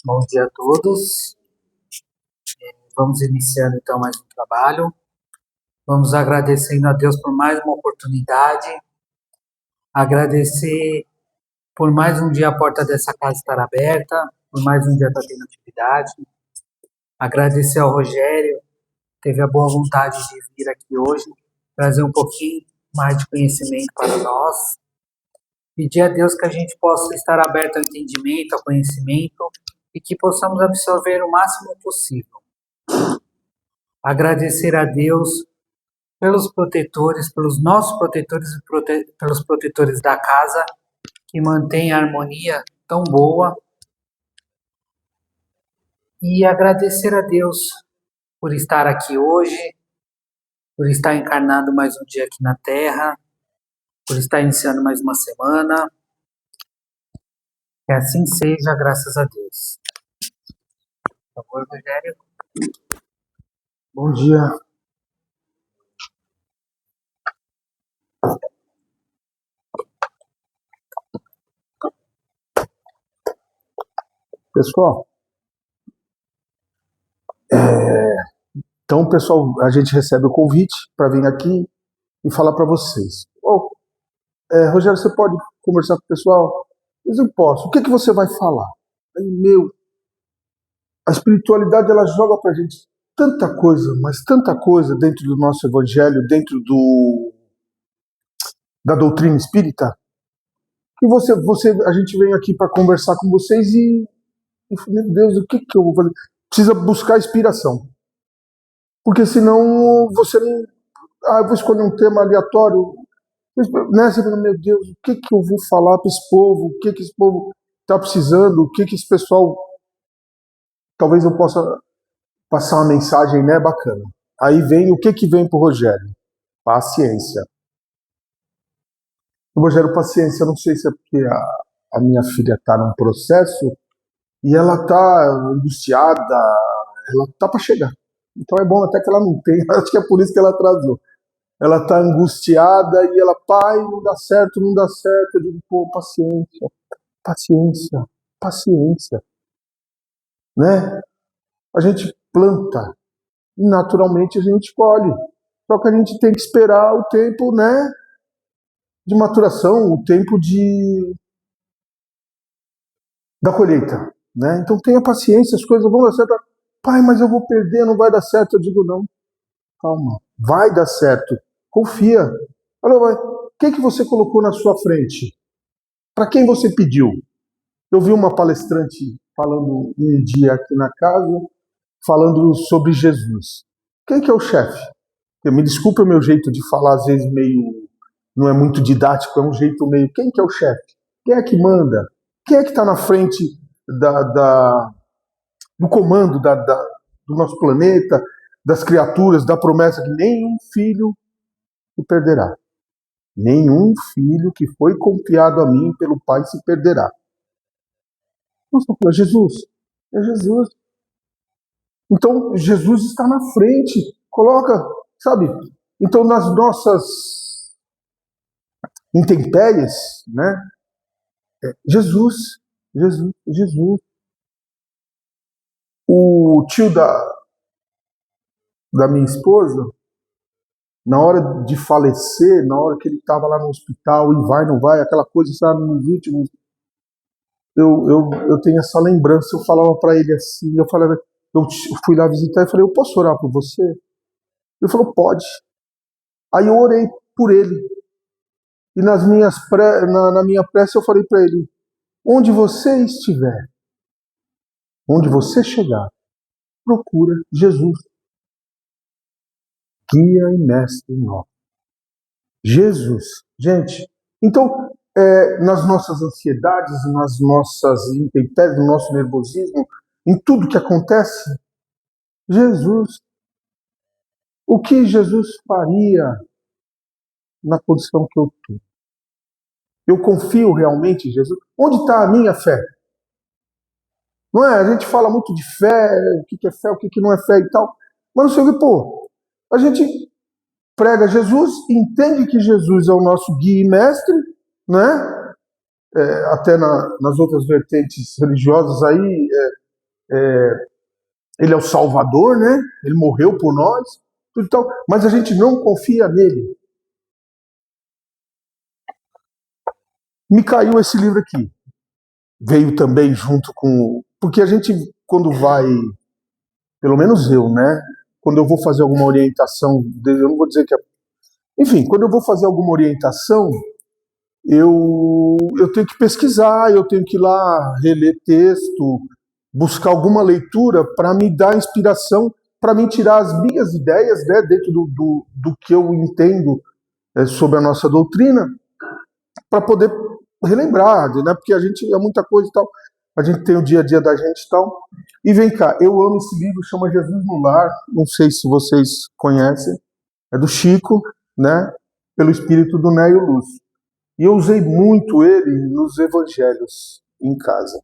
Bom dia a todos. Vamos iniciando então mais um trabalho. Vamos agradecendo a Deus por mais uma oportunidade. Agradecer por mais um dia a porta dessa casa estar aberta, por mais um dia estar tendo atividade. Agradecer ao Rogério, que teve a boa vontade de vir aqui hoje, trazer um pouquinho mais de conhecimento para nós. Pedir a Deus que a gente possa estar aberto ao entendimento, ao conhecimento e que possamos absorver o máximo possível. Agradecer a Deus pelos protetores, pelos nossos protetores e pelos protetores da casa, que mantém a harmonia tão boa. E agradecer a Deus por estar aqui hoje, por estar encarnado mais um dia aqui na Terra, por estar iniciando mais uma semana. Que assim seja, graças a Deus. Por favor, Rogério. Bom dia. Pessoal, então, pessoal, a gente recebe o convite para vir aqui e falar para vocês. Rogério, você pode conversar com o pessoal? Mas eu posso. O que você vai falar? A espiritualidade, ela joga para a gente tanta coisa, mas tanta coisa dentro do nosso evangelho, dentro da doutrina espírita, que a gente vem aqui para conversar com vocês e, meu Deus, o que eu vou fazer? Precisa buscar inspiração. Porque senão você não... eu vou escolher um tema aleatório. Né? Você fala, meu Deus, o que eu vou falar para esse povo? O que esse povo está precisando? O que esse pessoal... Talvez eu possa passar uma mensagem, né, bacana. Aí vem, o que vem para o Rogério? Paciência. Rogério, paciência, não sei se é porque a minha filha está num processo e ela está angustiada, ela está para chegar. Então é bom até que ela não tenha, acho que é por isso que ela atrasou. Ela está angustiada e ela, pai, não dá certo, não dá certo. Eu digo, pô, paciência, paciência, paciência. Né? A gente planta e naturalmente a gente colhe. Só que a gente tem que esperar o tempo, né, de maturação, o tempo da colheita. Né? Então tenha paciência, as coisas vão dar certo. Pai, mas eu vou perder, não vai dar certo. Eu digo, não, calma, vai dar certo. Confia. Olha, o que você colocou na sua frente? Para quem você pediu? Eu vi uma palestrante falando um dia aqui na casa, falando sobre Jesus. Quem que é o chefe? Me desculpa o meu jeito de falar, às vezes meio... não é muito didático, é um jeito meio... Quem que é o chefe? Quem é que manda? Quem é que está na frente do comando do nosso planeta, das criaturas, da promessa que nenhum filho se perderá. Nenhum filho que foi confiado a mim pelo Pai se perderá. Nossa, é Jesus. É Jesus. Então, Jesus está na frente. Coloca, sabe? Então, nas nossas intempéries, né? Jesus. Jesus. Jesus. O tio da minha esposa, na hora de falecer, na hora que ele estava lá no hospital, e vai, não vai, aquela coisa, sabe, nos últimos... Eu tenho essa lembrança, eu falava para ele assim, eu fui lá visitar e falei, eu posso orar por você? Ele falou, pode. Aí eu orei por ele. E na minha prece eu falei para ele, onde você estiver, onde você chegar, procura Jesus. Guia e mestre nosso. Jesus. Gente, então, nas nossas ansiedades, nas nossas intempéries, no nosso nervosismo, em tudo que acontece, Jesus. O que Jesus faria na condição que eu estou? Eu confio realmente em Jesus? Onde está a minha fé? Não é? A gente fala muito de fé, o que é fé, o que não é fé e tal. Mas não sei o que, a gente prega Jesus, entende que Jesus é o nosso guia e mestre, né? Até nas outras vertentes religiosas aí, Ele é o Salvador, né? Ele morreu por nós, tudo e tal, mas a gente não confia nele. Me caiu esse livro aqui. Veio também junto com... Porque a gente, quando vai... Pelo menos eu, né? Quando eu vou fazer alguma orientação, eu não vou dizer que é... Enfim, quando eu vou fazer alguma orientação, eu tenho que pesquisar, eu tenho que ir lá reler texto, buscar alguma leitura para me dar inspiração, para me tirar as minhas ideias, né, dentro do que eu entendo sobre a nossa doutrina, para poder relembrar, né, porque a gente é muita coisa e tal, a gente tem o dia a dia da gente e tal. E vem cá, eu amo esse livro, chama Jesus no Lar, não sei se vocês conhecem, é do Chico, né, pelo espírito do Nélio Lúcio. E eu usei muito ele nos evangelhos em casa.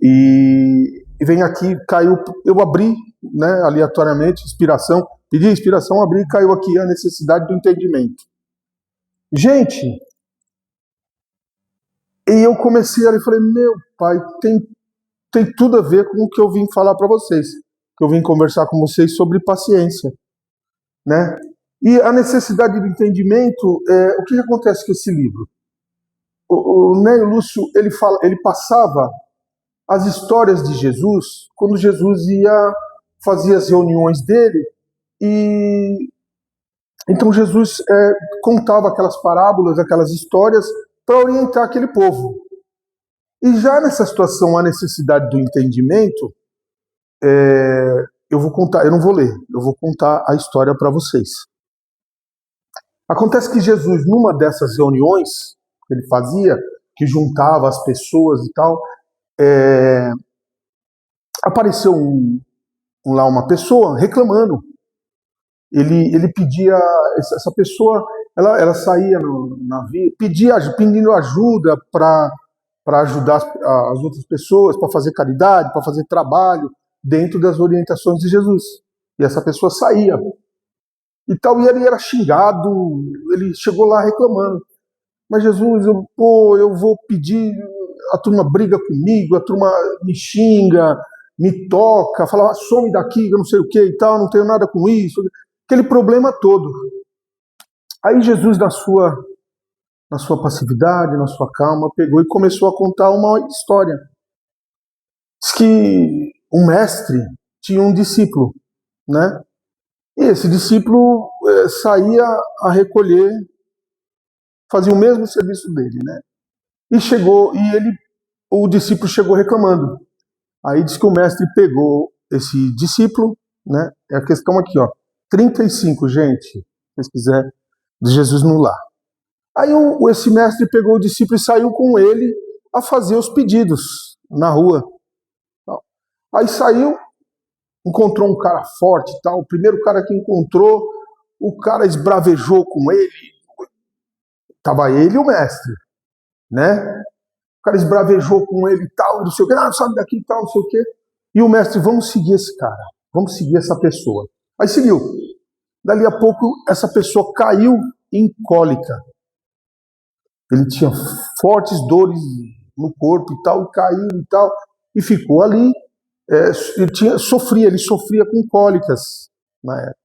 E vem aqui, caiu, eu abri, né, aleatoriamente, inspiração, pedi inspiração, abri e caiu aqui a necessidade do entendimento. Gente, e eu comecei ali e falei, meu pai, tem tudo a ver com o que eu vim falar para vocês, que eu vim conversar com vocês sobre paciência, né? E a necessidade do entendimento, o que acontece com esse livro? O Nélio Lúcio, ele passava as histórias de Jesus quando Jesus fazia as reuniões dele, e então Jesus contava aquelas parábolas, aquelas histórias para orientar aquele povo. E já nessa situação, a necessidade do entendimento, eu vou contar, eu não vou ler, eu vou contar a história para vocês. Acontece que Jesus, numa dessas reuniões que ele fazia, que juntava as pessoas e tal, apareceu lá uma pessoa reclamando. Ele pedia, essa pessoa, ela saía na via, pedindo ajuda para ajudar as outras pessoas, para fazer caridade, para fazer trabalho, dentro das orientações de Jesus. E essa pessoa saía. E tal, e ele era xingado, ele chegou lá reclamando. Mas Jesus, eu vou pedir, a turma briga comigo, a turma me xinga, me toca, fala, some daqui, eu não sei o que e tal, não tenho nada com isso, aquele problema todo. Aí Jesus, na sua passividade, na sua calma, pegou e começou a contar uma história. Diz que um mestre tinha um discípulo, né? E esse discípulo saía a recolher, fazia o mesmo serviço dele, né? E o discípulo chegou reclamando. Aí diz que o mestre pegou esse discípulo, né? É a questão aqui, ó. 35, gente, se vocês quiserem, de Jesus no Lar. Aí esse mestre pegou o discípulo e saiu com ele a fazer os pedidos na rua. Aí saiu, encontrou um cara forte e tal. O primeiro cara que encontrou, o cara esbravejou com ele. Tava ele e o mestre, né? O cara esbravejou com ele e tal, não sei o que, sabe daqui e tal, não sei o que. E o mestre, vamos seguir esse cara, vamos seguir essa pessoa. Aí seguiu. Dali a pouco, essa pessoa caiu em cólica. Ele tinha fortes dores no corpo e tal, e caiu e tal, e ficou ali. Ele sofria com cólicas na época.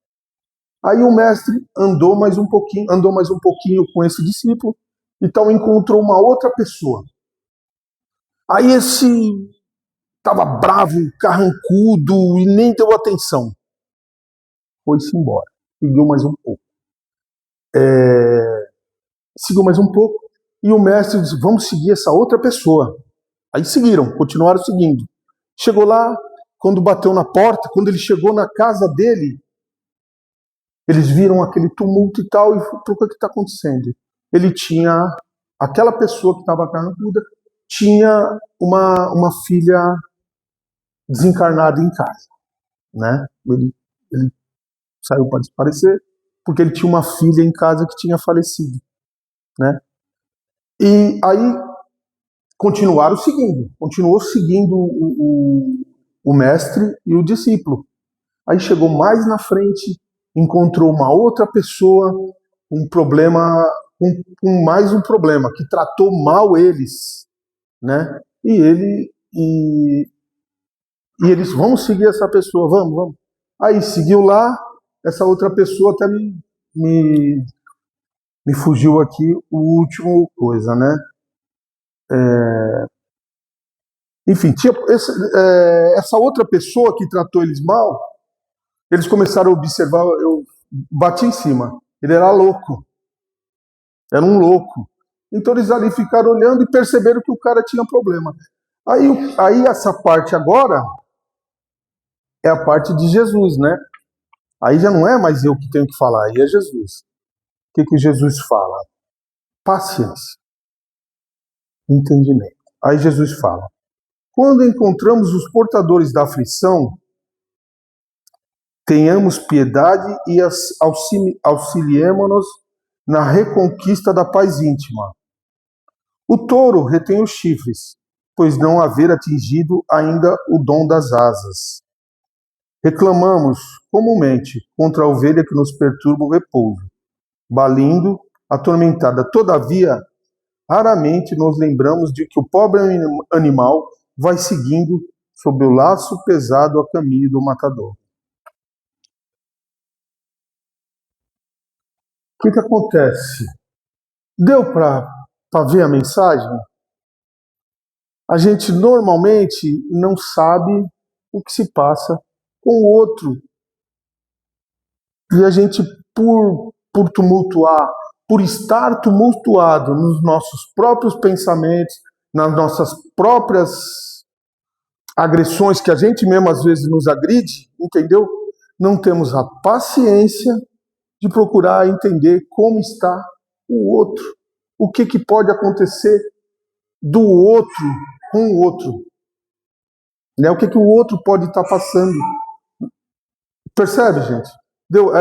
Aí o mestre andou mais um pouquinho com esse discípulo, então encontrou uma outra pessoa. Aí esse estava bravo, carrancudo e nem deu atenção. Foi-se embora. Seguiu mais um pouco. E o mestre disse, vamos seguir essa outra pessoa. Aí seguiram, continuaram seguindo. Chegou lá, quando bateu na porta, quando ele chegou na casa dele, eles viram aquele tumulto e tal, e o que está acontecendo? Aquela pessoa que estava carrancuda, tinha uma filha desencarnada em casa, né? Ele saiu para desaparecer porque ele tinha uma filha em casa que tinha falecido, né? E aí continuou seguindo o mestre e o discípulo. Aí chegou mais na frente, encontrou uma outra pessoa, com mais um problema, que tratou mal eles, né? E E eles, vamos seguir essa pessoa, vamos. Aí seguiu lá, essa outra pessoa até me fugiu aqui o último coisa, né? Enfim, tinha essa outra pessoa que tratou eles mal, eles começaram a observar, eu bati em cima. Ele era louco. Era um louco. Então eles ali ficaram olhando e perceberam que o cara tinha problema. Aí essa parte agora é a parte de Jesus, né? Aí já não é mais eu que tenho que falar, aí é Jesus. O que Jesus fala? Paciência, entendimento. Aí Jesus fala: quando encontramos os portadores da aflição, tenhamos piedade e auxiliemo-nos na reconquista da paz íntima. O touro retém os chifres, pois não haver atingido ainda o dom das asas. Reclamamos comumente contra a ovelha que nos perturba o repouso, balindo, atormentada. Todavia, raramente nos lembramos de que o pobre animal vai seguindo sob o laço pesado a caminho do matador. O que acontece? Deu para ver a mensagem? A gente normalmente não sabe o que se passa com o outro. E a gente, por tumultuar, por estar tumultuado nos nossos próprios pensamentos, nas nossas próprias agressões que a gente mesmo às vezes nos agride, entendeu? Não temos a paciência de procurar entender como está o outro, o que pode acontecer do outro com o outro, né? O que o outro pode estar passando. Percebe, gente?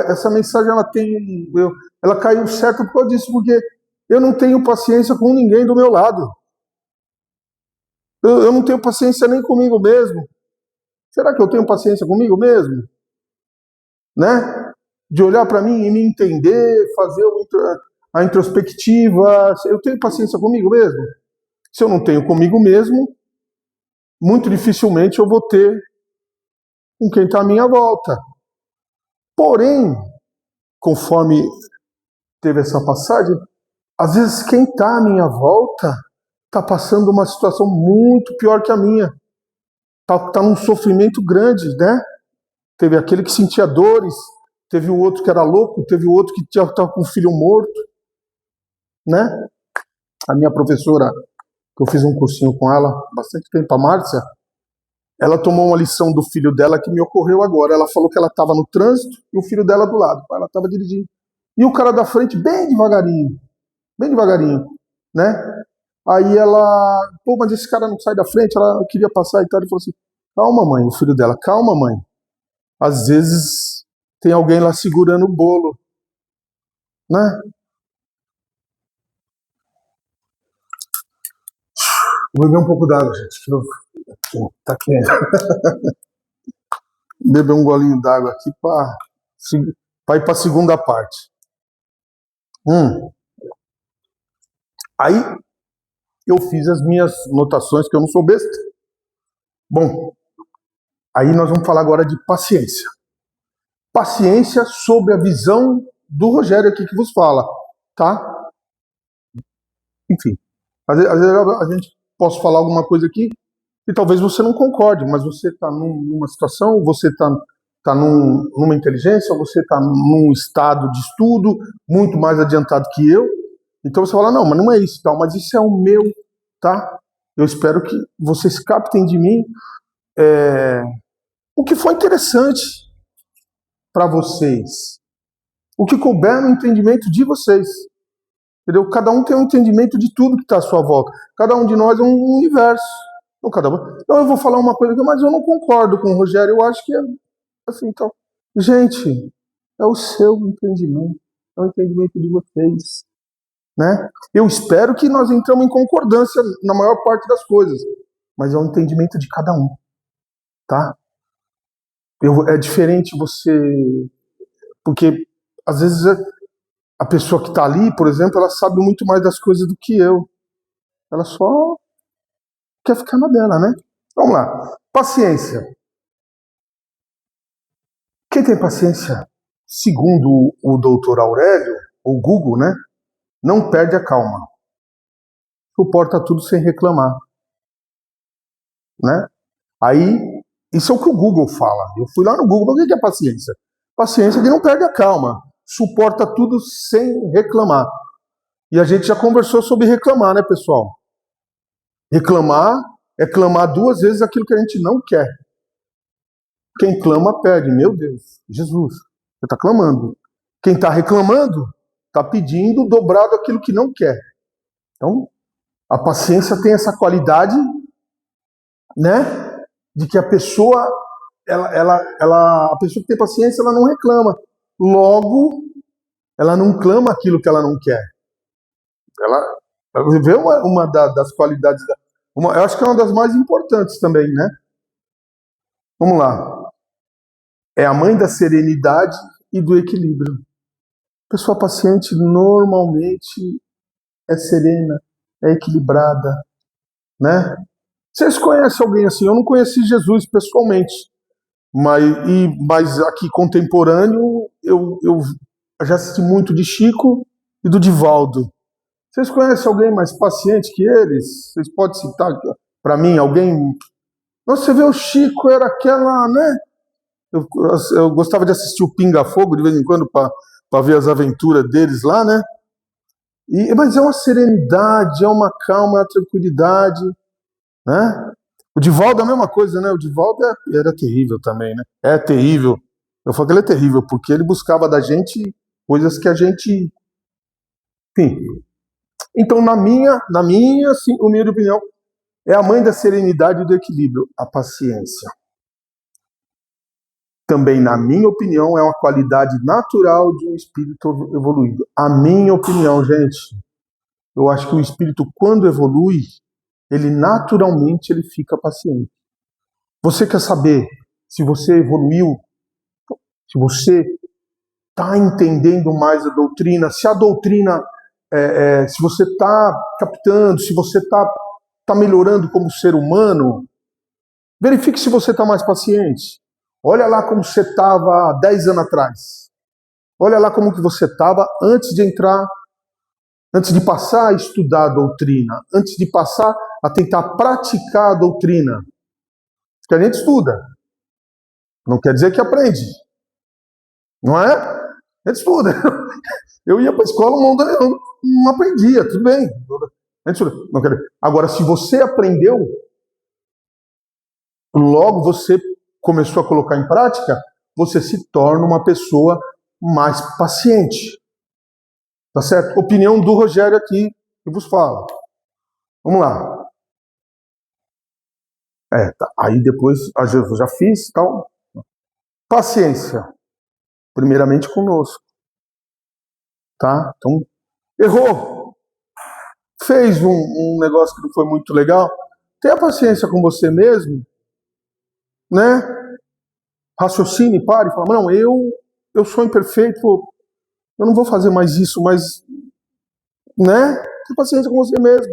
Essa mensagem ela caiu certo por causa disso, porque eu não tenho paciência com ninguém do meu lado. Eu não tenho paciência nem comigo mesmo. Será que eu tenho paciência comigo mesmo? Né? De olhar para mim e me entender, fazer a introspectiva. Eu tenho paciência comigo mesmo? Se eu não tenho comigo mesmo, muito dificilmente eu vou ter com quem está à minha volta. Porém, conforme teve essa passagem, às vezes quem está à minha volta está passando uma situação muito pior que a minha. Está num sofrimento grande, né? Teve aquele que sentia dores, teve o outro que era louco, teve o outro que estava com o filho morto, né? A minha professora, que eu fiz um cursinho com ela bastante tempo, a Márcia, ela tomou uma lição do filho dela que me ocorreu agora. Ela falou que ela estava no trânsito e o filho dela do lado. Ela estava dirigindo. E o cara da frente, bem devagarinho, né? Aí ela, mas esse cara não sai da frente, ela queria passar e tal. Ele falou assim: calma, mãe, o filho dela, calma, mãe. Às vezes tem alguém lá segurando o bolo, né? Vou beber um pouco d'água, gente. Tá quente. Beber um golinho d'água aqui para ir para a segunda parte. Aí eu fiz as minhas notações, que eu não sou besta. Bom, aí nós vamos falar agora de paciência. Paciência sobre a visão do Rogério aqui que vos fala, tá? Enfim, às vezes a gente posso falar alguma coisa aqui e talvez você não concorde, mas você está numa situação, você está numa inteligência, você está num estado de estudo muito mais adiantado que eu. Então você fala: não, mas não é isso, tal, mas isso é o meu, tá? Eu espero que vocês captem de mim o que foi interessante para vocês, o que couber no entendimento de vocês, entendeu? Cada um tem um entendimento de tudo que está à sua volta. Cada um de nós é um universo. Então eu vou falar uma coisa aqui, mas eu não concordo com o Rogério. Eu acho que é assim, então. Gente, é o seu entendimento, é o entendimento de vocês, né? Eu espero que nós entramos em concordância na maior parte das coisas, mas é o entendimento de cada um, tá? É diferente você, porque às vezes a pessoa que está ali, por exemplo, ela sabe muito mais das coisas do que eu. Ela só quer ficar na dela, né? Vamos lá. Paciência. Quem tem paciência, segundo o doutor Aurélio, ou Google, né, não perde a calma. Suporta tudo sem reclamar, né? Aí, isso é o que o Google fala. Eu fui lá no Google, o que é paciência? Paciência que não perde a calma, suporta tudo sem reclamar. E a gente já conversou sobre reclamar, né, pessoal? Reclamar é clamar 2 vezes aquilo que a gente não quer. Quem clama perde. Meu Deus, Jesus, você está clamando. Quem está reclamando está pedindo dobrado aquilo que não quer. Então, a paciência tem essa qualidade, né, de que a pessoa, a pessoa que tem paciência, ela não reclama. Logo, ela não clama aquilo que ela não quer. Ela vê uma das qualidades, eu acho que é uma das mais importantes também, né? Vamos lá. É a mãe da serenidade e do equilíbrio. Pessoa paciente normalmente é serena, é equilibrada, né? Vocês conhecem alguém assim? Eu não conheci Jesus pessoalmente, mas aqui contemporâneo eu já assisti muito de Chico e do Divaldo. Vocês conhecem alguém mais paciente que eles? Vocês podem citar para mim alguém? Nossa, você vê o Chico, era aquela, né? Eu gostava de assistir o Pinga Fogo de vez em quando para ver as aventuras deles lá, né? Mas é uma serenidade, é uma calma, é uma tranquilidade, né? O Divaldo é a mesma coisa, né? O Divaldo era terrível também, né? É terrível. Eu falo que ele é terrível, porque ele buscava da gente coisas que a gente. Enfim. Então, na minha assim, humilde opinião, é a mãe da serenidade e do equilíbrio, a paciência. Também, na minha opinião, é uma qualidade natural de um espírito evoluído. A minha opinião, gente, eu acho que o espírito, quando evolui, ele naturalmente ele fica paciente. Você quer saber se você evoluiu, se você está entendendo mais a doutrina, se a doutrina, se você está captando, se você está melhorando como ser humano, verifique se você está mais paciente. Olha lá como você estava há 10 anos atrás. Olha lá como que você estava antes de entrar, antes de passar a estudar a doutrina, antes de passar a tentar praticar a doutrina. Que a gente estuda, não quer dizer que aprende, não é? A gente estuda. Eu ia para a escola, eu não aprendia, tudo bem. A gente estuda. Não quer... Agora, se você aprendeu, logo você começou a colocar em prática, você se torna uma pessoa mais paciente. Tá certo? Opinião do Rogério aqui, que vos fala. Vamos lá. Tá. Aí depois, eu já fiz, tal. Paciência. Primeiramente conosco. Tá? Então, errou. Fez um negócio que não foi muito legal. Tenha paciência com você mesmo, né? Raciocine, pare e fala, não, eu sou imperfeito, eu não vou fazer mais isso, mas, né? Tenha paciência com você mesmo.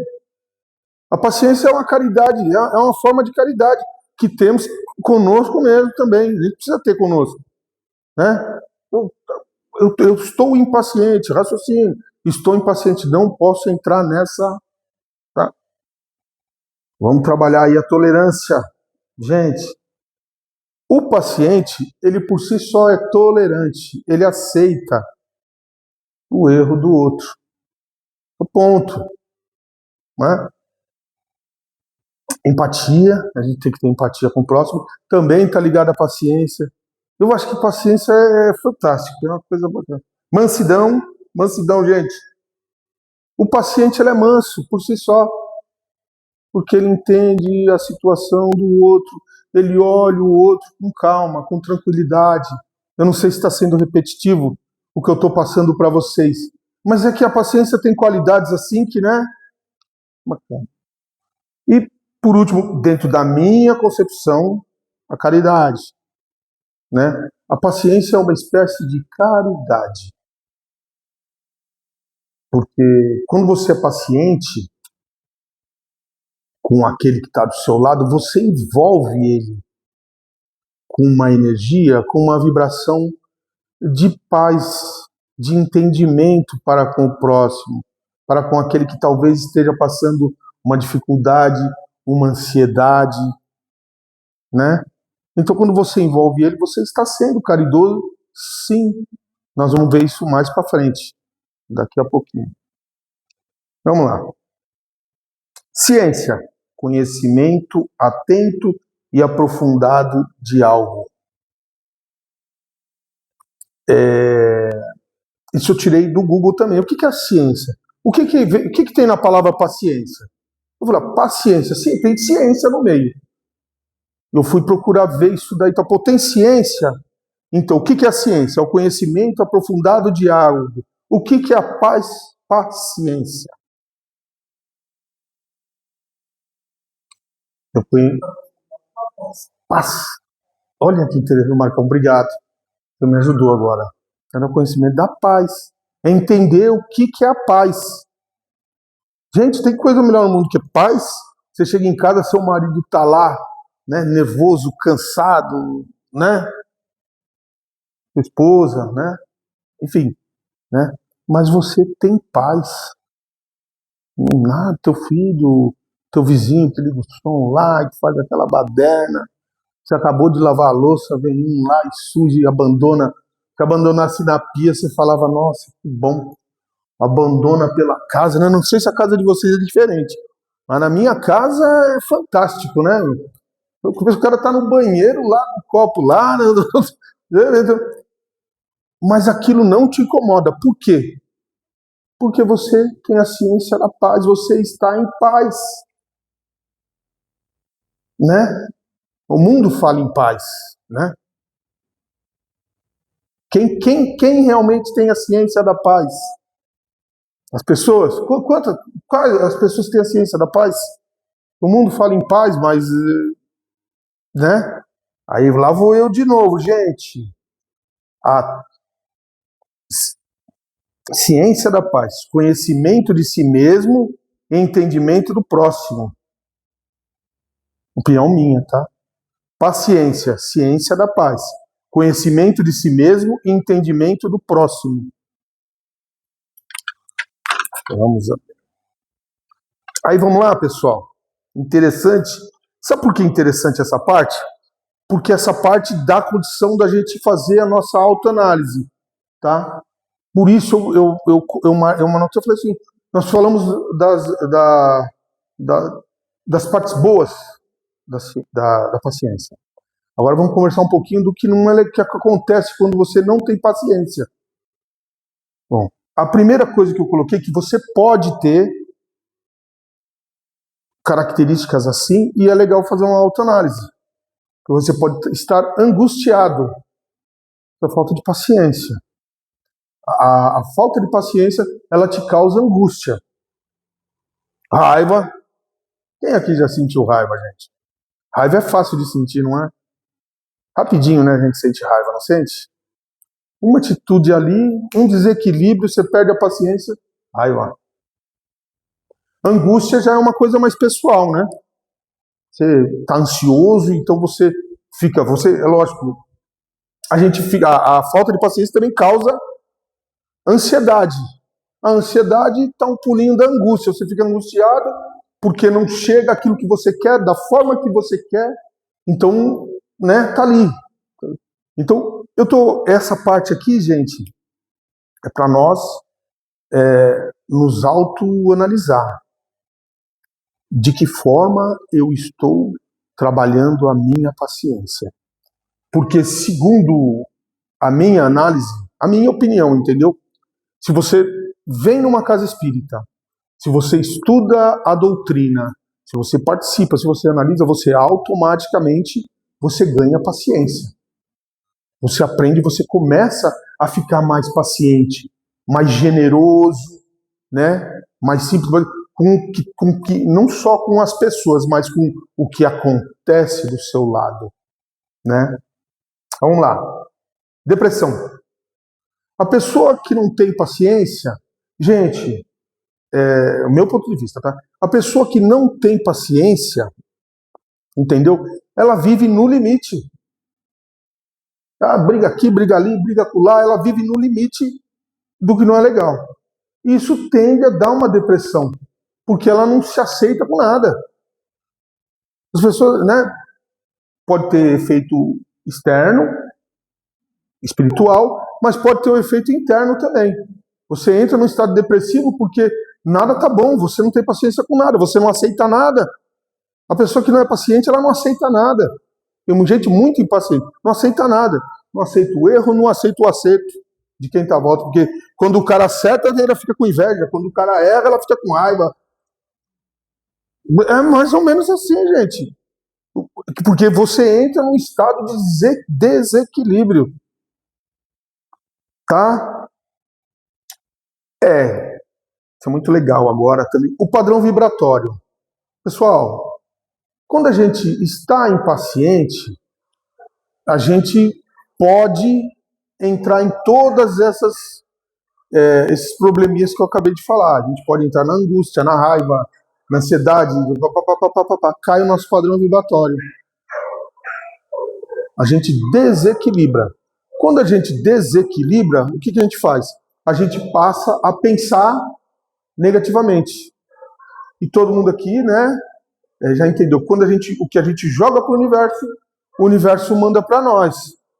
A paciência é uma caridade, é uma forma de caridade que temos conosco mesmo também. A gente precisa ter conosco, né? Eu estou impaciente, raciocínio. Estou impaciente, não posso entrar nessa. Tá? Vamos trabalhar aí a tolerância. Gente, o paciente, ele por si só é tolerante. Ele aceita o erro do outro. O ponto. Né? Empatia, a gente tem que ter empatia com o próximo. Também está ligado à paciência. Eu acho que paciência é fantástico, é uma coisa bacana. Mansidão, gente. O paciente ele é manso por si só, porque ele entende a situação do outro, ele olha o outro com calma, com tranquilidade. Eu não sei se está sendo repetitivo o que eu estou passando para vocês, mas é que a paciência tem qualidades assim que, né? Bacana. E, por último, dentro da minha concepção, a caridade. Né? A paciência é uma espécie de caridade. Porque quando você é paciente com aquele que está do seu lado, você envolve ele com uma energia, com uma vibração de paz, de entendimento para com o próximo, para com aquele que talvez esteja passando uma dificuldade, uma ansiedade, né? Então, quando você envolve ele, você está sendo caridoso, sim. Nós vamos ver isso mais para frente, daqui a pouquinho. Vamos lá. Ciência, conhecimento atento e aprofundado de algo. Isso eu tirei do Google também. O que é a ciência? O que tem na palavra paciência? Eu vou falar, paciência, sim, tem ciência no meio. Eu fui procurar ver isso daí. Então, pô, tem ciência? Então, o que é a ciência? É o conhecimento aprofundado de algo. O que é a paciência? Eu fui... Paz. Olha que interessante, Marcão, obrigado. Você me ajudou agora. Era o conhecimento da paz. É entender o que é a paz. Gente, tem coisa melhor no mundo que paz? Você chega em casa, seu marido tá lá, né, nervoso, cansado, né? Sua esposa, né? Enfim, né? Mas você tem paz. Nada, teu filho, teu vizinho que liga o som lá, que faz aquela baderna. Você acabou de lavar a louça, vem um lá e suja e abandona. Se abandonasse na pia, você falava, nossa, que bom. Abandona pela casa, né? Não sei se a casa de vocês é diferente, mas na minha casa é fantástico, né? O cara tá no banheiro lá, no copo lá, né? Mas aquilo não te incomoda. Por quê? Porque você tem a ciência da paz, você está em paz, né? O mundo fala em paz, né? Quem realmente tem a ciência da paz? As pessoas? Quais as pessoas têm a ciência da paz? O mundo fala em paz, mas, né? Aí lá vou eu de novo, gente. A ciência da paz, conhecimento de si mesmo e entendimento do próximo. Opinião minha, tá? Paciência, ciência da paz, conhecimento de si mesmo e entendimento do próximo. Vamos lá. Aí vamos lá, pessoal. Interessante. Sabe por que é interessante essa parte? Porque essa parte dá condição da gente fazer a nossa autoanálise, tá? Por isso eu notei, eu falei assim, nós falamos das partes boas da paciência. Agora vamos conversar um pouquinho do que não é que acontece quando você não tem paciência. Bom, a primeira coisa que eu coloquei é que você pode ter características assim e é legal fazer uma autoanálise. Você pode estar angustiado por falta de paciência. A falta de paciência, ela te causa angústia. Raiva. Quem aqui já sentiu raiva, gente? Raiva é fácil de sentir, não é? Rapidinho, né, a gente sente raiva, não sente? Uma atitude ali, um desequilíbrio, você perde a paciência, raiva. Angústia já é uma coisa mais pessoal, né? Você tá ansioso, então você fica, é lógico, a gente fica, a falta de paciência também causa ansiedade. A ansiedade está um pulinho da angústia, você fica angustiado porque não chega aquilo que você quer, da forma que você quer, então, né, tá ali. Então, essa parte aqui, gente, é para nós nos autoanalisar. De que forma eu estou trabalhando a minha paciência? Porque segundo a minha análise, a minha opinião, entendeu? Se você vem numa casa espírita, se você estuda a doutrina, se você participa, se você analisa, você automaticamente você ganha paciência. Você aprende, você começa a ficar mais paciente, mais generoso, né? Mais simples, não só com as pessoas, mas com o que acontece do seu lado, né? Vamos lá. Depressão. A pessoa que não tem paciência, gente, o meu ponto de vista, tá? A pessoa que não tem paciência, entendeu? Ela vive no limite. Briga aqui, briga ali, briga lá, ela vive no limite do que não é legal. Isso tende a dar uma depressão, porque ela não se aceita com nada. As pessoas, né, pode ter efeito externo, espiritual, mas pode ter um efeito interno também. Você entra num estado depressivo porque nada tá bom, você não tem paciência com nada, você não aceita nada. A pessoa que não é paciente, ela não aceita nada. Tem gente muito impaciente, não aceita nada. Não aceita o erro, não aceita o acerto de quem tá à volta, porque quando o cara acerta, ela fica com inveja, quando o cara erra, ela fica com raiva. É mais ou menos assim, gente. Porque você entra num estado de desequilíbrio. Tá? Isso é muito legal agora também. O padrão vibratório. Pessoal, quando a gente está impaciente, a gente pode entrar em todas esses probleminhas que eu acabei de falar. A gente pode entrar na angústia, na raiva, na ansiedade, cai o nosso padrão vibratório. A gente desequilibra. Quando a gente desequilibra, o que a gente faz? A gente passa a pensar negativamente. E todo mundo aqui, né, já entendeu. Quando o que a gente joga para o universo manda para nós.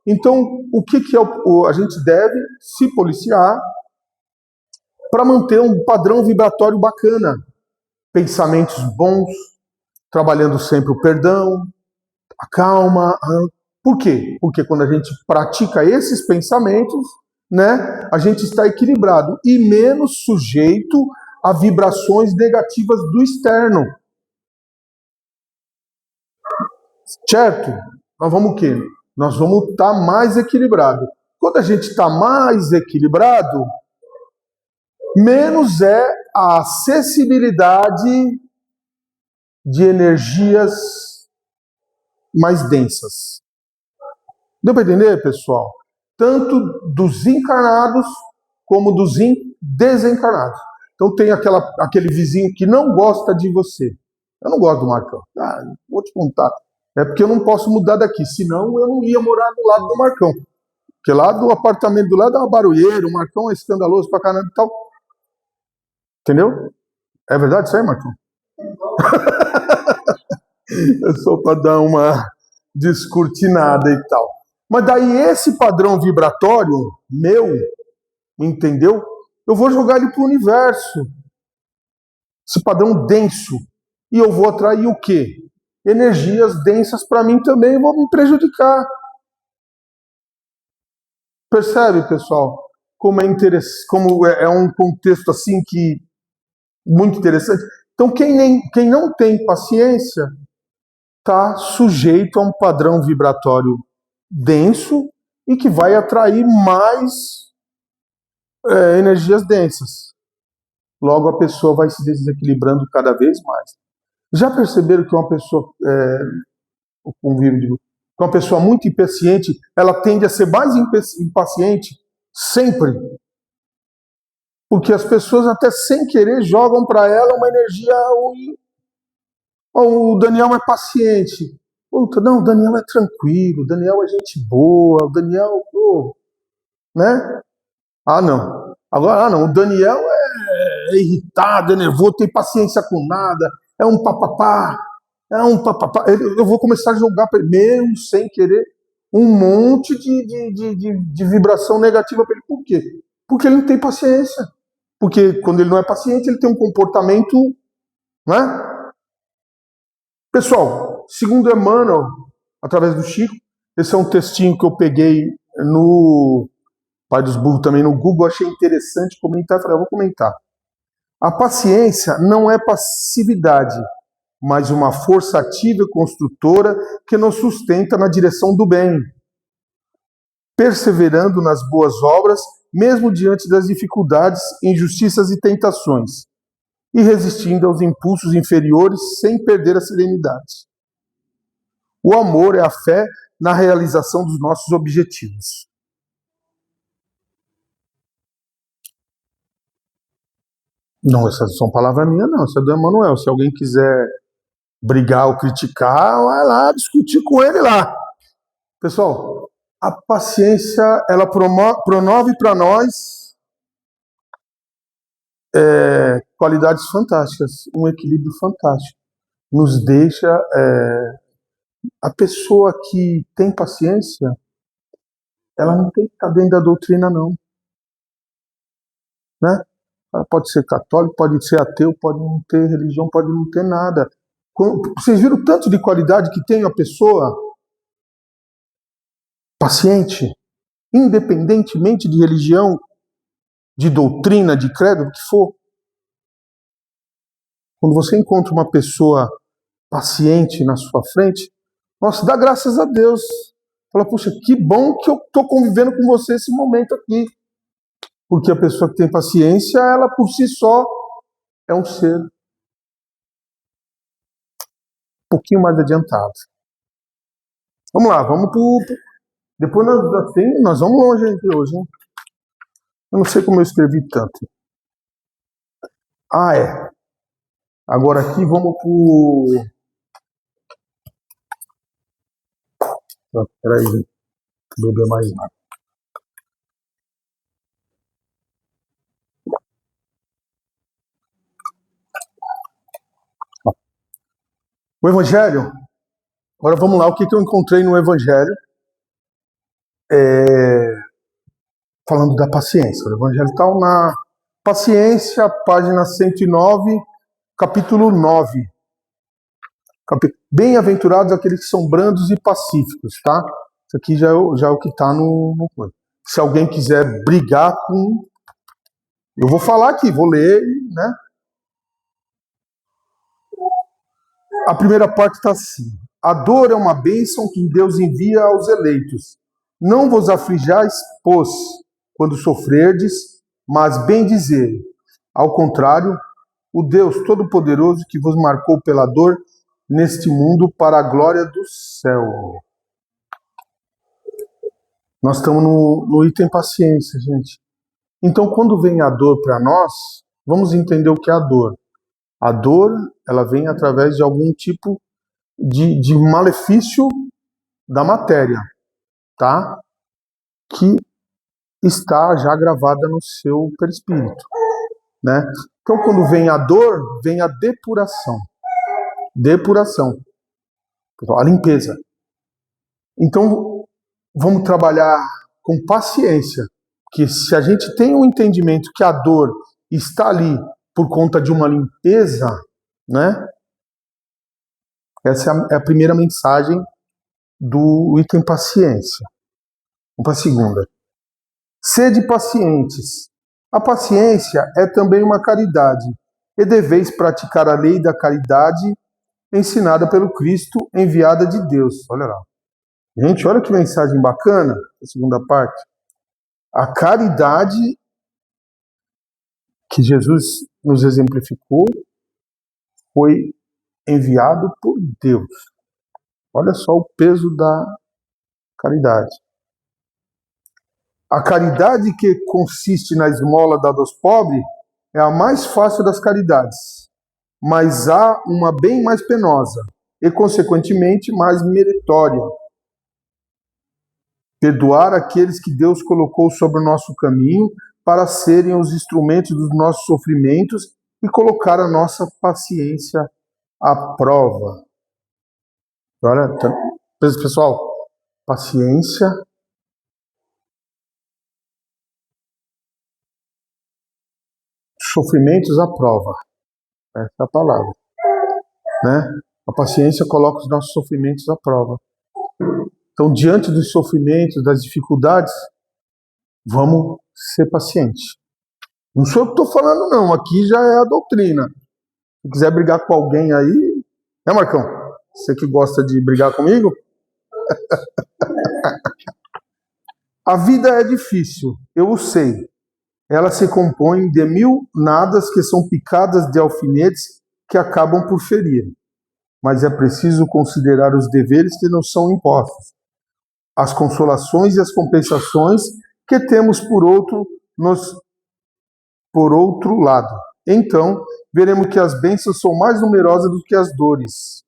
Então, o que a gente deve se policiar para manter um padrão vibratório bacana? Pensamentos bons, trabalhando sempre o perdão, a calma. Por quê? Porque quando a gente pratica esses pensamentos, né, a gente está equilibrado e menos sujeito a vibrações negativas do externo. Certo? Nós vamos o quê? Nós vamos estar mais equilibrado. Quando a gente está mais equilibrado, menos é a acessibilidade de energias mais densas. Deu para entender, pessoal? Tanto dos encarnados como dos desencarnados. Então tem aquele vizinho que não gosta de você. Eu não gosto do Marcão. Vou te contar. É porque eu não posso mudar daqui, senão eu não ia morar do lado do Marcão. Porque lá do apartamento do lado é uma barulheira, o Marcão é escandaloso pra caramba e tal. Entendeu? É verdade isso aí, Marcão? É só para dar uma descortinada e tal. Mas daí esse padrão vibratório meu, entendeu? Eu vou jogar ele pro universo. Esse padrão denso. E eu vou atrair o quê? Energias densas para mim também vão me prejudicar. Percebe, pessoal? Como é interessante, como é um contexto assim que muito interessante. Então, quem não tem paciência está sujeito a um padrão vibratório denso e que vai atrair mais energias densas. Logo, a pessoa vai se desequilibrando cada vez mais. Já perceberam que uma pessoa, o convívio com uma pessoa muito impaciente, ela tende a ser mais impaciente sempre? Porque as pessoas até sem querer jogam para ela uma energia ruim. O Daniel é paciente. Puta, não, o Daniel é tranquilo, o Daniel é gente boa, o Daniel, né? Não. Agora, não, o Daniel é irritado, é nervoso, tem paciência com nada, é um papapá. Eu vou começar a jogar para ele, mesmo sem querer, um monte de vibração negativa para ele. Por quê? Porque ele não tem paciência. Porque quando ele não é paciente, ele tem um comportamento, né? Pessoal, segundo Emmanuel, através do Chico, esse é um textinho que eu peguei no Pai dos Burros, também no Google, achei interessante comentar, falei, eu vou comentar. A paciência não é passividade, mas uma força ativa e construtora que nos sustenta na direção do bem, perseverando nas boas obras, mesmo diante das dificuldades, injustiças e tentações, e resistindo aos impulsos inferiores sem perder a serenidade. O amor é a fé na realização dos nossos objetivos. Não, essas são palavras minhas, não. Isso é do Emmanuel. Se alguém quiser brigar ou criticar, vai lá discutir com ele lá. Pessoal, A paciência, ela promove para nós qualidades fantásticas, um equilíbrio fantástico. Nos deixa... a pessoa que tem paciência, ela não tem que estar dentro da doutrina, não. Né? Ela pode ser católico, pode ser ateu, pode não ter religião, pode não ter nada. Vocês viram o tanto de qualidade que tem a pessoa paciente, independentemente de religião, de doutrina, de credo, o que for. Quando você encontra uma pessoa paciente na sua frente, nossa, dá graças a Deus. Fala, puxa, que bom que eu estou convivendo com você esse momento aqui. Porque a pessoa que tem paciência, ela por si só é um ser um pouquinho mais adiantado. Vamos lá, vamos pro... Depois nós vamos longe hoje, hein? Eu não sei como eu escrevi tanto. Ah, é. Agora aqui vamos pro... Peraí, não beber mais nada. O Evangelho. Agora vamos lá, o que eu encontrei no Evangelho. Falando da paciência. O Evangelho está na Paciência, página 109, capítulo 9. Bem-aventurados aqueles que são brandos e pacíficos, tá? Isso aqui já é o que está no... Se alguém quiser brigar com... Eu vou falar aqui, vou ler, né? A primeira parte está assim. A dor é uma bênção que Deus envia aos eleitos. Não vos aflijais, pois, quando sofrerdes, mas bem dizer. Ao contrário, o Deus Todo-Poderoso que vos marcou pela dor neste mundo para a glória do céu. Nós estamos no item paciência, gente. Então, quando vem a dor para nós, vamos entender o que é a dor. A dor, ela vem através de algum tipo de malefício da matéria, tá? Que está já gravada no seu perispírito, né? Então, quando vem a dor, vem a depuração. Depuração. A limpeza. Então, vamos trabalhar com paciência, que se a gente tem um entendimento que a dor está ali por conta de uma limpeza, né? Essa é a primeira mensagem do item paciência. Vamos para a segunda. Sede pacientes. A paciência é também uma caridade, e deveis praticar a lei da caridade ensinada pelo Cristo, enviada de Deus. Olha lá. Gente, olha que mensagem bacana, a segunda parte. A caridade que Jesus nos exemplificou foi enviado por Deus. Olha só o peso da caridade. A caridade que consiste na esmola dada aos pobres é a mais fácil das caridades, mas há uma bem mais penosa e, consequentemente, mais meritória. Perdoar aqueles que Deus colocou sobre o nosso caminho para serem os instrumentos dos nossos sofrimentos e colocar a nossa paciência à prova. Olha, pessoal, paciência, sofrimentos à prova. Essa é a palavra. Né? A paciência coloca os nossos sofrimentos à prova. Então, diante dos sofrimentos, das dificuldades, vamos ser pacientes. Não sou eu que estou falando, não. Aqui já é a doutrina. Se quiser brigar com alguém aí... Né, Marcão? Você que gosta de brigar comigo? A vida é difícil, eu o sei. Ela se compõe de 1000 nadas que são picadas de alfinetes que acabam por ferir. Mas é preciso considerar os deveres que nos são impostos, as consolações e as compensações que temos por outro lado. Então, veremos que as bênçãos são mais numerosas do que as dores.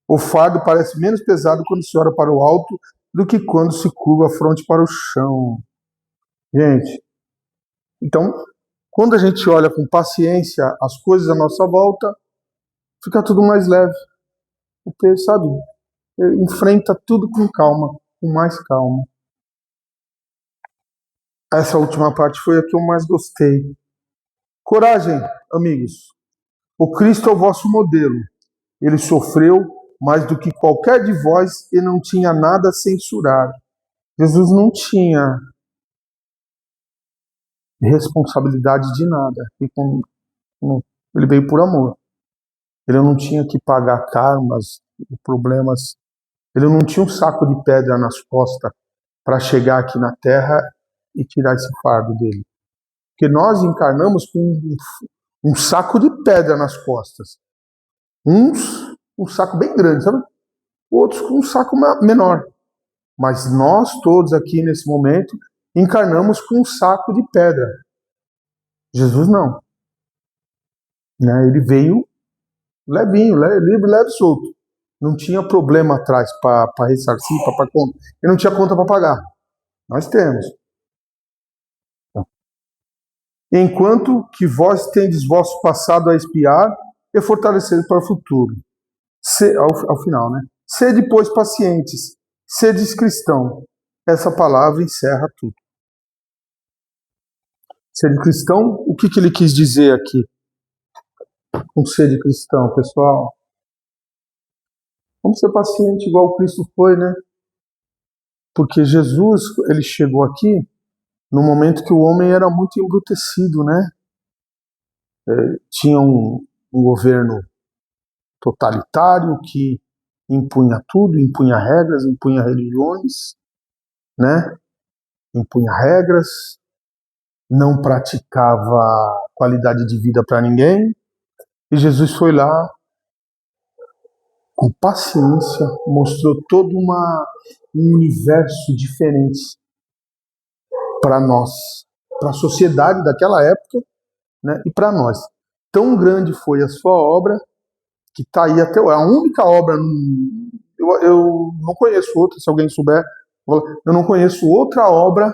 O fardo parece menos pesado quando se olha para o alto do que quando se curva a fronte para o chão. Gente, então, quando a gente olha com paciência as coisas à nossa volta, fica tudo mais leve. Porque, sabe, enfrenta tudo com calma, com mais calma. Essa última parte foi a que eu mais gostei. Coragem, amigos. O Cristo é o vosso modelo. Ele sofreu mais do que qualquer de vós e não tinha nada a censurar. Jesus não tinha responsabilidade de nada. Ele veio por amor. Ele não tinha que pagar karmas, problemas. Ele não tinha um saco de pedra nas costas para chegar aqui na Terra e tirar esse fardo dele. Porque nós encarnamos com um saco de pedra nas costas. Uns, um saco bem grande, sabe? Outros com um saco menor. Mas nós todos aqui nesse momento encarnamos com um saco de pedra. Jesus não. Né? Ele veio levinho, livre, leve e solto. Não tinha problema atrás para ressarcir, para pagar conta. Ele não tinha conta para pagar. Nós temos. Enquanto que vós tendes vosso passado a espiar e fortalecer para o futuro. Ao final, né? Sede, pois, pacientes, sedes cristão. Essa palavra encerra tudo. Sede cristão, o que ele quis dizer aqui? Com sede cristão, pessoal? Vamos ser paciente igual Cristo foi, né? Porque Jesus, ele chegou aqui no momento que o homem era muito embrutecido, né? Tinha um governo totalitário que impunha tudo, impunha regras, impunha religiões, né? Impunha regras, não praticava qualidade de vida para ninguém. E Jesus foi lá, com paciência, mostrou todo um universo diferente para nós, para a sociedade daquela época, né? E para nós. Tão grande foi a sua obra, que está aí até a única obra. Eu não conheço outra, se alguém souber, eu não conheço outra obra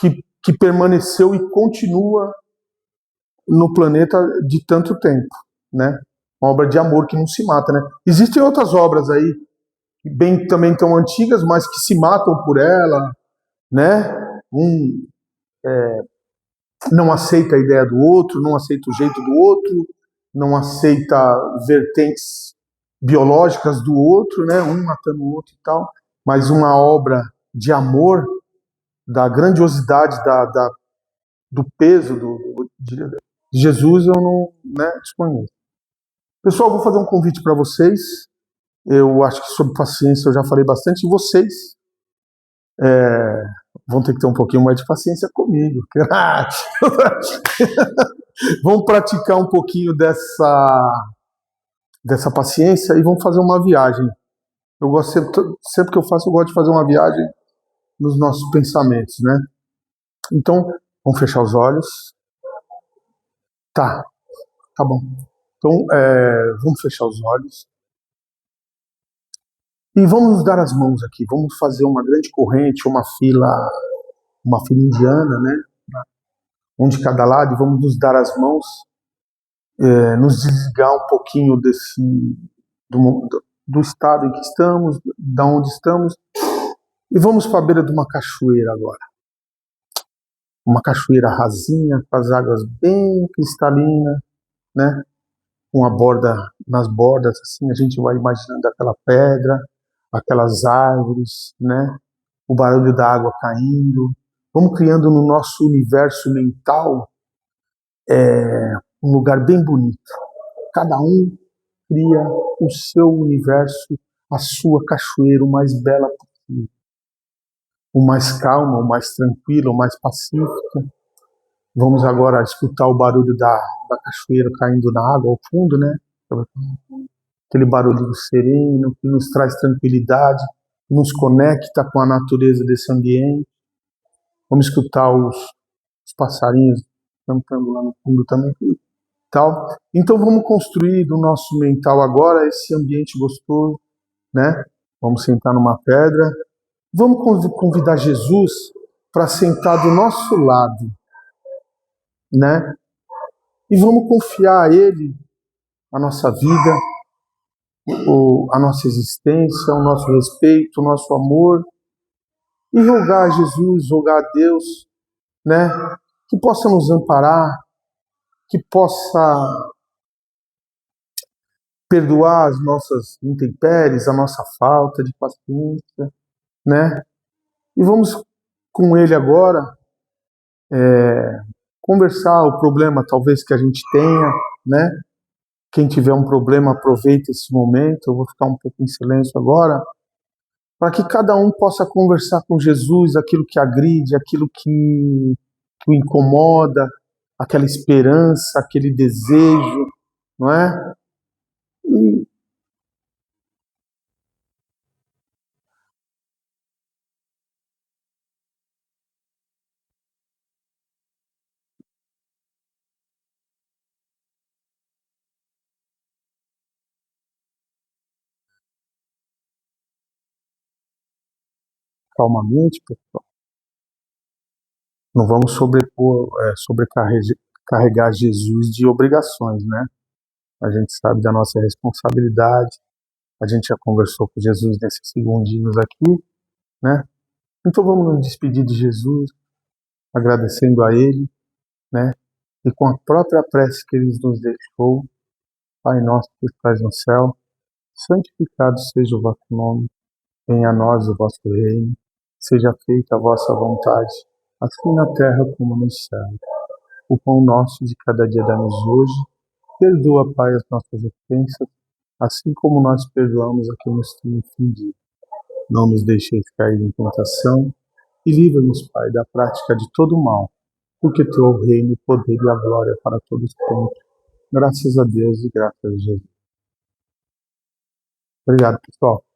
que permaneceu e continua no planeta de tanto tempo, né? Uma obra de amor que não se mata, né? Existem outras obras aí, também tão antigas, mas que se matam por ela, né? Não aceita a ideia do outro, não aceita o jeito do outro, não aceita vertentes biológicas do outro, né? Um matando o outro e tal. Mas uma obra de amor, da grandiosidade, do peso de Jesus, eu não, né, desconheço. Pessoal, vou fazer um convite para vocês. Eu acho que sobre paciência eu já falei bastante. E vocês vão ter que ter um pouquinho mais de paciência comigo. Vamos praticar um pouquinho dessa paciência e vamos fazer uma viagem. Eu gosto sempre que eu faço, eu gosto de fazer uma viagem nos nossos pensamentos, né? Então, vamos fechar os olhos. Tá bom. Então, vamos fechar os olhos. E vamos nos dar as mãos aqui. Vamos fazer uma grande corrente, uma fila indiana, né? Um de cada lado, e vamos nos dar as mãos, nos desligar um pouquinho do estado em que estamos, da onde estamos, e vamos para a beira de uma cachoeira agora. Uma cachoeira rasinha, com as águas bem cristalinas, né? Com a borda, nas bordas, assim, a gente vai imaginando aquela pedra, aquelas árvores, né? O barulho da água caindo. Vamos criando no nosso universo mental um lugar bem bonito. Cada um cria o seu universo, a sua cachoeira, o mais bela possível. O mais calma, o mais tranquilo, o mais pacífico. Vamos agora escutar o barulho da cachoeira caindo na água ao fundo, né? Aquele barulhinho sereno que nos traz tranquilidade, nos conecta com a natureza desse ambiente. Vamos escutar os passarinhos cantando lá no fundo também. Tal. Então vamos construir do nosso mental agora esse ambiente gostoso, né? Vamos sentar numa pedra, Vamos convidar Jesus para sentar do nosso lado, né? E vamos confiar a Ele a nossa vida, a nossa existência, o nosso respeito, o nosso amor, e rogar a Jesus, rogar a Deus, né? Que possa nos amparar, que possa perdoar as nossas intempéries, a nossa falta de paciência, né? E vamos com Ele agora conversar o problema talvez que a gente tenha, né? Quem tiver um problema, aproveita esse momento. Eu vou ficar um pouco em silêncio agora, para que cada um possa conversar com Jesus aquilo que agride, aquilo que o incomoda, aquela esperança, aquele desejo, não é? E calmamente, pessoal, não vamos sobrecarregar Jesus de obrigações, né? A gente sabe da nossa responsabilidade, a gente já conversou com Jesus nesses segundinhos aqui, né? Então vamos nos despedir de Jesus, agradecendo a Ele, né? E com a própria prece que Ele nos deixou: Pai nosso que estás no céu, santificado seja o vosso nome, venha a nós o vosso reino, seja feita a vossa vontade, assim na terra como no céu. O pão nosso de cada dia dá-nos hoje, perdoa, Pai, as nossas ofensas, assim como nós perdoamos a quem nos tem ofendido. Não nos deixeis cair em tentação, e livra-nos, Pai, da prática de todo o mal, porque teu é o reino, o poder e a glória para todos sempre. Graças a Deus e graças a Jesus. Obrigado, pessoal.